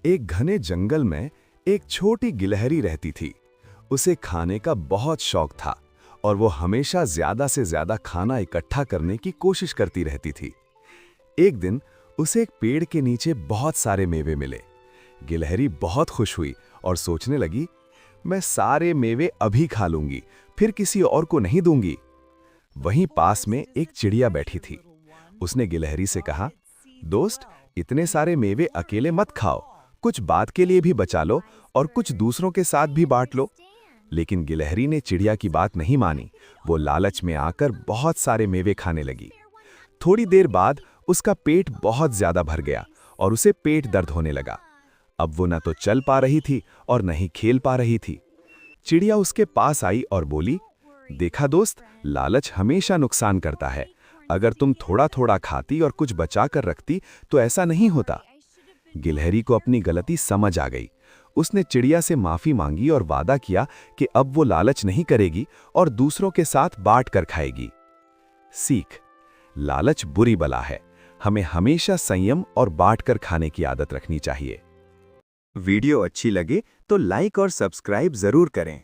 एक घने जंगल में एक छोटी गिलहरी रहती थी। उसे खाने का बहुत शौक था और वो हमेशा ज्यादा से ज्यादा खाना इकट्ठा करने की कोशिश करती रहती थी। एक दिन उसे एक पेड़ के नीचे बहुत सारे मेवे मिले। गिलहरी बहुत खुश हुई और सोचने लगी, मैं सारे मेवे अभी खा लूंगी, फिर किसी और को नहीं दूंगी। वहीं पास में एक चिड़िया बैठी थी। उसने गिलहरी से कहा, दोस्त, इतने सारे मेवे अकेले मत खाओ, कुछ बाद के लिए भी बचा लो और कुछ दूसरों के साथ भी बांट लो। लेकिन गिलहरी ने चिड़िया की बात नहीं मानी। वो लालच में आकर बहुत सारे मेवे खाने लगी। थोड़ी देर बाद उसका पेट बहुत ज्यादा भर गया और उसे पेट दर्द होने लगा। अब वो न तो चल पा रही थी और न ही खेल पा रही थी। चिड़िया उसके पास आई और बोली, देखा दोस्त, लालच हमेशा नुकसान करता है। अगर तुम थोड़ा थोड़ा खाती और कुछ बचा कर रखती तो ऐसा नहीं होता। गिलहरी को अपनी गलती समझ आ गई। उसने चिड़िया से माफी मांगी और वादा किया कि अब वो लालच नहीं करेगी और दूसरों के साथ बांट कर खाएगी। सीख: लालच बुरी बला है। हमें हमेशा संयम और बांट कर खाने की आदत रखनी चाहिए। वीडियो अच्छी लगे तो लाइक और सब्सक्राइब जरूर करें।